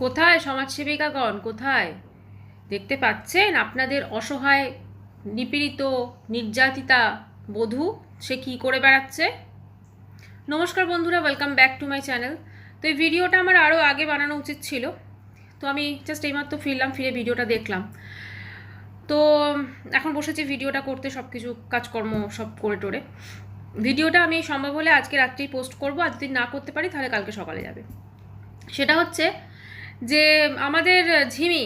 কোথায় সমাজসেবিকাগণ, কোথায়? দেখতে পাচ্ছেন আপনাদের অসহায় নিপীড়িত নির্যাতিতা বধূ সে কি করে বেড়াচ্ছে? নমস্কার বন্ধুরা, welcome back to my channel. তো এই ভিডিওটা আমার আরও আগে বানানো উচিত ছিল, তো আমি জাস্ট এইমাত্র ফিরে ভিডিওটা দেখলাম। তো এখন বসেছি ভিডিওটা করতে, সব কিছু কাজকর্ম সব করে টোরে। ভিডিওটা আমি সম্ভব হলে আজকে রাত্রেই পোস্ট করবো, আর যদি না করতে পারি তাহলে কালকে সকালে যাবে। সেটা হচ্ছে যে আমাদের ঝিমি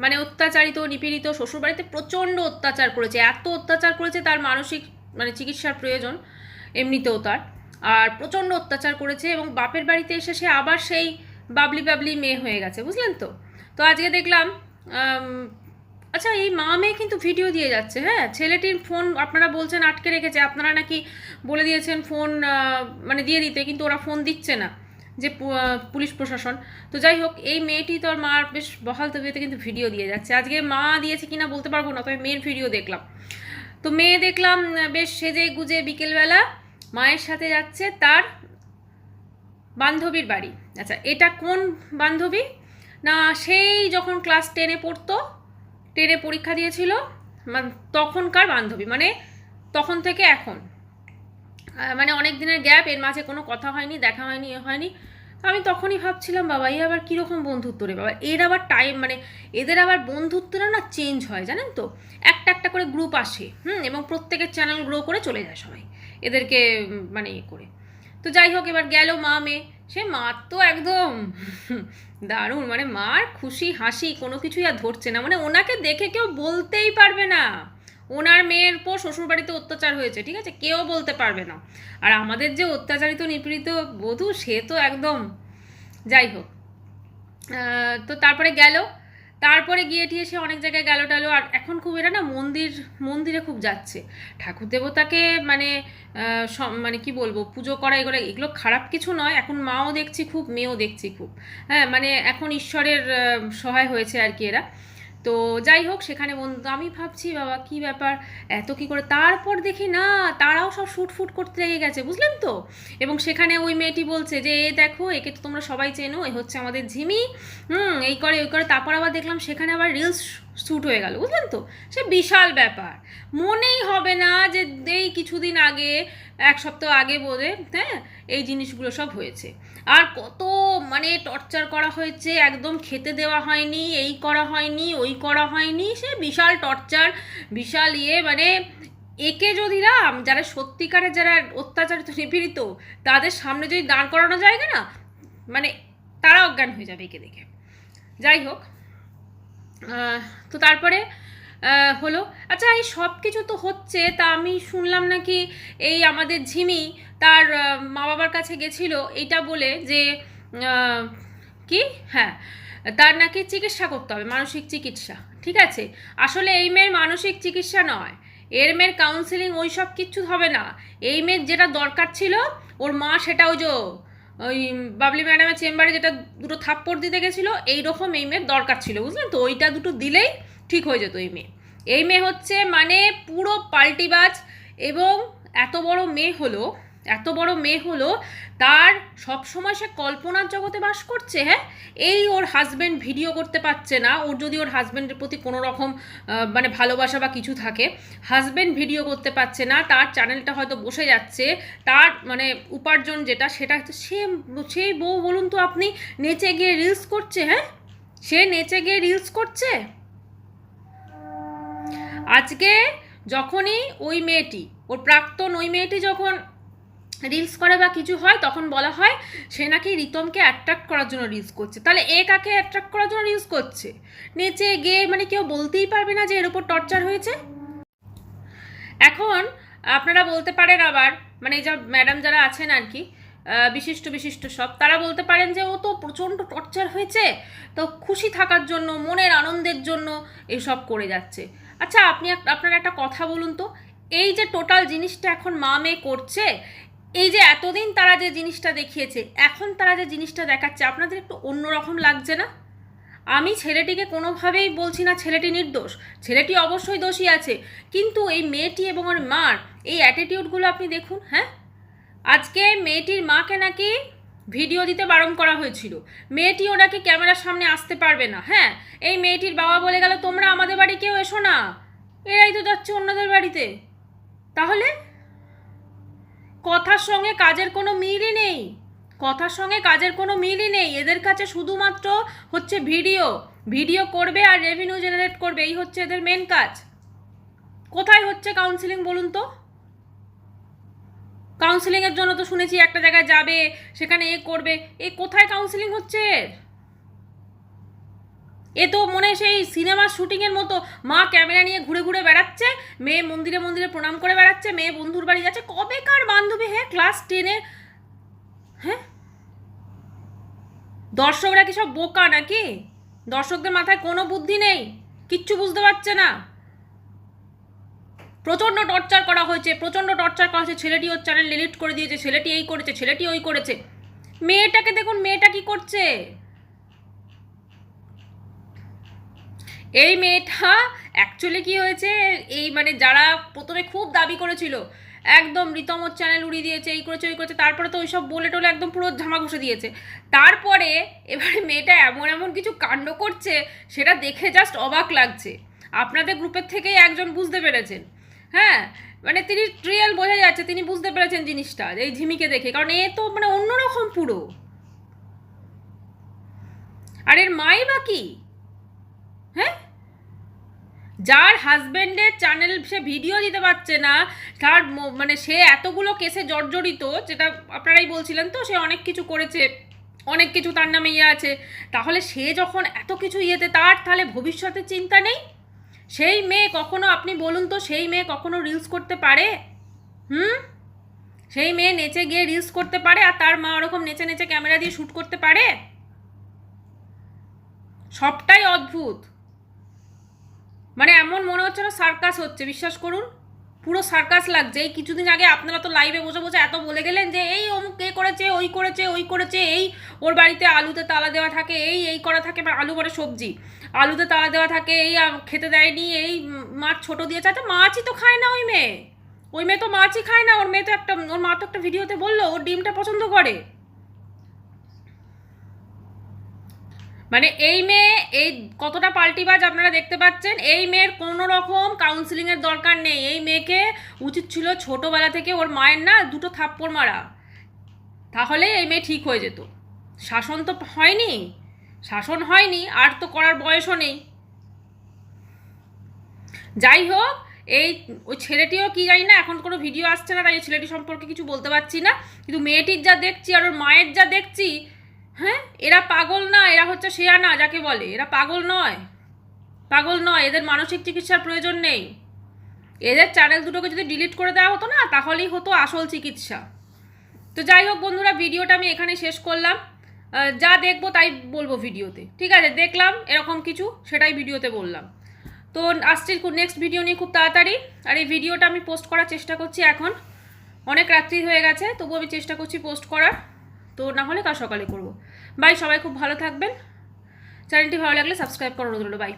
মানে অত্যাচারিত নিপীড়িত, শ্বশুরবাড়িতে প্রচণ্ড অত্যাচার করেছে, এত অত্যাচার করেছে তার মানসিক মানে চিকিৎসার প্রয়োজন এমনিতেও তার, আর প্রচণ্ড অত্যাচার করেছে। এবং বাপের বাড়িতে এসে সে আবার সেই বাবলি বাবলি মেয়ে হয়ে গেছে, বুঝলেন তো? তো আজকে দেখলাম আচ্ছা এই মা মেয়ে কিন্তু ভিডিও দিয়ে যাচ্ছে। হ্যাঁ, ছেলেটির ফোন আপনারা বলছেন আটকে রেখেছে, আপনারা নাকি বলে দিয়েছেন ফোন মানে দিয়ে দিতে, কিন্তু ওরা ফোন দিচ্ছে না, যে পুলিশ প্রশাসন। তো যাই হোক, এই মেয়েটি তোর মার বেশ বহাল তবিয়তে কিন্তু ভিডিও দিয়ে যাচ্ছে। আজকে মা দিয়েছে কিনা বলতে পারবো না, তবে মেয়ের ভিডিও দেখলাম। তো মেয়ে দেখলাম বেশ সেজে গুজে বিকেলবেলা মায়ের সাথে যাচ্ছে তার বান্ধবীর বাড়ি। আচ্ছা, এটা কোন বান্ধবী? না, সেই যখন ক্লাস 10-এ পড়তো, 10-এ পরীক্ষা দিয়েছিল তখনকার বান্ধবী, মানে তখন থেকে এখন, মানে অনেক দিনের গ্যাপ, এর মাঝে কোনো কথা হয়নি, দেখা হয়নি, হয়নি। আমি তখনই ভাবছিলাম বাবা এ আবার কীরকম বন্ধুত্ব রে বাবা, এর আবার টাইম মানে এদের আবার বন্ধুত্বটা না চেঞ্জ হয় জানেন তো, একটা একটা করে গ্রুপ আসে, এবং প্রত্যেকের চ্যানেল গ্রো করে চলে যায় সবাই এদেরকে মানে ইয়ে করে। তো যাই হোক, এবার গেল মা মেয়ে, সে মার তো একদম দারুণ, মানে মার খুশি হাসি কোনো কিছুই আর ধরছে না, মানে ওনাকে দেখে কেউ বলতেই পারবে না ওনার মেয়ের উপর শ্বশুরবাড়িতে অত্যাচার হয়েছে, ঠিক আছে, কেউ বলতে পারবে না। আর আমাদের যে অত্যাচারিত নিপীড়িত বধূ সে তো একদম, যাই হোক। তো তারপরে গেল, তারপরে গিয়ে টিয়ে সে অনেক জায়গায় গেল টালো, আর এখন খুব এরা না মন্দিরে খুব যাচ্ছে ঠাকুর দেবতাকে মানে মানে কি বলবো, পুজো করা, এগুলো এগুলো খারাপ কিছু নয়, এখন মাও দেখছি খুব, মেয়েও দেখছি খুব। হ্যাঁ, মানে এখন ঈশ্বরের সহায় হয়েছে আর কি এরা। তো যাই হোক, সেখানে বন্ধু আমি ভাবছি বাবা কি ব্যাপার, এত কি করে, তারপর দেখি না তারাও সব শুট ফুট করতে লেগে গেছে, বুঝলেন তো? এবং সেখানে ওই মেয়েটি বলছে যে এ দেখো, একে তো তোমরা সবাই চেনো, এ হচ্ছে আমাদের ঝিমি, এই করে ওই করে। তারপর আবার দেখলাম সেখানে আবার রিলস শ্যুট হয়ে গেল, বুঝলেন তো? সে বিশাল ব্যাপার, মনেই হবে না যে এই কিছুদিন আগে, এক সপ্তাহ আগে বোধে, হ্যাঁ, এই জিনিসগুলো সব হয়েছে। আর কত মানে টর্চার করা হয়েছে, একদম খেতে দেওয়া হয়নি, এই করা হয়নি, ওই করা হয়নি, সে বিশাল টর্চার, বিশাল ইয়ে, মানে একে যদি না যারা সত্যিকারের যারা অত্যাচারিত নিপীড়িত তাদের সামনে যদি দাঁড় করানো যায় না, মানে তারা অজ্ঞান হয়ে যাবে একে দেখে। যাই হোক, তো তারপরে হলো, আচ্ছা এই সব কিছু তো হচ্ছে, তা আমি শুনলাম নাকি এই আমাদের ঝিমি তার মা বাবার কাছে গেছিল এইটা বলে যে কি, হ্যাঁ, তার নাকি চিকিৎসা করতে হবে, মানসিক চিকিৎসা। ঠিক আছে, আসলে এই মেয়ের মানসিক চিকিৎসা নয়, এর মেয়ের কাউন্সিলিং ওই সব কিচ্ছু হবে না। এই মেয়ের যেটা দরকার ছিল, ওর মা সেটা ওই যে ওই বাবলি ম্যাডামের চেম্বারে যেটা দুটো থাপ্পড় দিতে গেছিলো, এইরকম এই মেয়ের দরকার ছিল, বুঝলেন তো? ওইটা দুটো দিলেই ঠিক হয়ে যেত। এই মেয়ে হচ্ছে মানে পুরো পাল্টিবাজ, এবং এত বড় মেয়ে হলো, এত বড় মেয়ে হলো, তার সবসময় সে কল্পনার জগতে বাস করছে। হ্যাঁ, এই ওর হাজব্যান্ড ভিডিও করতে পারছে না, ওর যদি ওর হাজব্যান্ডের প্রতি কোনো রকম মানে ভালোবাসা বা কিছু থাকে, হাজব্যান্ড ভিডিও করতে পারছে না, তার চ্যানেলটা হয়তো বসে যাচ্ছে, তার মানে উপার্জন যেটা সেটা সে, সেই বউ বলুন তো আপনি, নেচে গিয়ে রিলস করছে। হ্যাঁ, সে নেচে গিয়ে রিলস করছে। আজকে যখনই ওই মেয়েটি, ওর প্রাক্তন ওই মেয়েটি যখন রিলস করে বা কিছু হয়, তখন বলা হয় সে নাকি রিতমকে অ্যাট্রাক্ট করার জন্য রিলস করছে। তাহলে এ কাকে অ্যাট্রাক্ট করার জন্য রিলস করছে? নেচে গিয়ে, মানে কেউ বলতেই পারবে না যে এর উপর টর্চার হয়েছে। এখন আপনারা বলতে পারেন আবার, মানে এই যা ম্যাডাম যারা আছেন আর কি, বিশিষ্ট বিশিষ্ট সব, তারা বলতে পারেন যে ও তো প্রচণ্ড টর্চার হয়েছে, তো খুশি থাকার জন্য, মনের আনন্দের জন্য এসব করে যাচ্ছে। আচ্ছা আপনারা একটা কথা বলুন তো, এই যে টোটাল জিনিসটা এখন মা মেয়ে করছে, এই যে এতদিন তারা যে জিনিসটা দেখিয়েছে, এখন তারা যে জিনিসটা দেখাচ্ছে, আপনাদের একটু অন্যরকম লাগছে না? আমি ছেলেটিকে কোনোভাবেই বলছি না ছেলেটি নির্দোষ, ছেলেটি অবশ্যই দোষী আছে, কিন্তু এই মেয়েটি এবং ওর মার এই অ্যাটিটিউডগুলো আপনি দেখুন। হ্যাঁ, আজকে মেয়েটির মাকে নাকি ভিডিও দিতে বারণ করা হয়েছিল। মেয়েটিও নাকি ক্যামেরার সামনে আসতে পারবে না। হ্যাঁ, এই মেয়েটির বাবা বলে গেল তোমরা আমাদের বাড়ি কেউ এসো না, এরাই তো যাচ্ছে অন্যদের বাড়িতে। তাহলে কথার সঙ্গে কাজের কোনো মিলই নেই, কথার সঙ্গে কাজের কোনো মিলই নেই। এদের কাছে শুধুমাত্র হচ্ছে ভিডিও, ভিডিও করবে আর রেভিনিউ জেনারেট করবে, এই হচ্ছে এদের মেন কাজ। কোথায় হচ্ছে কাউন্সিলিং বলুন তো? কাউন্সিলিংয়ের জন্য তো শুনেছি একটা জায়গায় যাবে, সেখানে এ করবে, এ কোথায় কাউন্সিলিং হচ্ছে? এ তো মনে সেই সিনেমার শুটিংয়ের মতো, মা ক্যামেরা নিয়ে ঘুরে ঘুরে বেড়াচ্ছে, মেয়ে মন্দিরে মন্দিরে প্রণাম করে বেড়াচ্ছে, মেয়ে বন্ধুর বাড়ি যাচ্ছে। কবেকার বান্ধবী? হ্যাঁ, ক্লাস 10-এ। হ্যাঁ, দর্শকরা কি সব বোকা নাকি? দর্শকদের মাথায় কোনো বুদ্ধি নেই, কিচ্ছু বুঝতে পারছে না। প্রচণ্ড টর্চার করা হয়েছে, প্রচণ্ড টর্চার করা হয়েছে। ছেলেটি ওর চ্যানেল ডিলিট করে দিয়েছে, ছেলেটি এই করেছে, ছেলেটি ওই করেছে। মেয়েটাকে দেখুন, মেয়েটা কি করছে। এই মেয়েটা অ্যাকচুয়ালি কি হয়েছে, এই মানে যারা প্রথমে খুব দাবি করেছিল একদম রিতমর চ্যানেল উড়িয়ে দিয়েছে, এই করেছে ওই করেছে, তারপরে তো ওইসব বলে টোলে একদম পুরো ঝামা ঘষে দিয়েছে। তারপরে এবারে মেয়েটা এমন এমন কিছু কাণ্ড করছে, সেটা দেখে জাস্ট অবাক লাগছে। আপনাদের গ্রুপের থেকেই একজন বুঝতে পেরেছেন। হ্যাঁ, মানে তিনি রিয়েল বোঝা যাচ্ছে, তিনি বুঝতে পেরেছেন জিনিসটা এই ঝিমিকে দেখে, কারণ এ তো মানে অন্যরকম পুরো। আর এর মাই বা কি? হ্যাঁ, যার হাজব্যান্ডের চ্যানেল সে ভিডিও দিতে পারছে না, তার মানে সে এতগুলো কেসে জর্জরিত, যেটা আপনারাই বলছিলেন তো, সে অনেক কিছু করেছে, অনেক কিছু তার নামে ইয়ে আছে। তাহলে সে যখন এত কিছু ইয়েতে, তার তাহলে ভবিষ্যতের চিন্তা নেই? সেই মেয়ে কখনো, আপনি বলুন তো, সেই মেয়ে কখনো রিলস করতে পারে? সেই মেয়ে নেচে গিয়ে রিলস করতে পারে? আর তার মা ওরকম নেচে নেচে ক্যামেরা দিয়ে শ্যুট করতে পারে? সবটাই অদ্ভুত। মানে এমন মনে হচ্ছে না সার্কাস হচ্ছে, বিশ্বাস করুন, পুরো সার্কাস লাগছে। এই কিছুদিন আগে আপনারা তো লাইভে বসে বসে এত বলে গেলেন যে এই অমুক কে করেছে, ওই করেছে, ওই করেছে, এই ওর বাড়িতে আলুতে তালা দেওয়া থাকে, এই করা থাকে, আলু বলে সবজি, আলুতে তালা দেওয়া থাকে, এই খেতে দেয়নি, এই মাছ ছোট দিয়েছে। আচ্ছা, মাছই তো খায় না ওই মেয়ে, ওই মেয়ে তো মাছই খায় না। ওর মেয়ে তো একটা, ওর মা তো একটা ভিডিওতে বললো ওর ডিমটা পছন্দ করে। মানে এই মেয়ে এই কতটা পাল্টিবাজ আপনারা দেখতে পাচ্ছেন। এই মেয়ের কোনো রকম কাউন্সিলিংয়ের দরকার নেই। এই মেয়েকে উচিত ছিল ছোটোবেলা থেকে ওর মায়ের না দুটো থাপ্পড় মারা, তাহলে এই মেয়ে ঠিক হয়ে যেত। শাসন তো হয়নি, শাসন হয়নি, আর তো করার বয়সও নেই। যাই হোক, এই ওই ছেলেটিও কি জানি না, এখন কোনো ভিডিও আসছে না, তাই ওই ছেলেটি সম্পর্কে কিছু বলতে পারছি না। কিন্তু মেয়েটির যা দেখছি আর ওর মায়ের যা দেখছি, হ্যাঁ, এরা পাগল না, এরা হচ্ছে শেয়ানা যাকে বলে, এরা পাগল নয়, পাগল নয়। এদের মানসিক চিকিৎসার প্রয়োজন নেই। এদের চ্যানেল দুটোকে যদি ডিলিট করে দেওয়া হতো না, তাহলেই হতো আসল চিকিৎসা। তো যাই হোক বন্ধুরা, ভিডিওটা আমি এখানে শেষ করলাম। যা দেখবো তাই বলবো ভিডিওতে, ঠিক আছে? দেখলাম এরকম কিছু, সেটাই ভিডিওতে বললাম। তো আসছি নেক্সট ভিডিও নিয়ে খুব তাড়াতাড়ি। আর এই ভিডিওটা আমি পোস্ট করার চেষ্টা করছি, এখন অনেক রাত্রি হয়ে গেছে, তবু আমি চেষ্টা করছি পোস্ট করার। তো না হলে কাল সকালে করব। বাই, সবাই খুব ভালো থাকবেন। চ্যানেলটি ভালো লাগলে সাবস্ক্রাইব করার অনুরোধ রইল। বাই।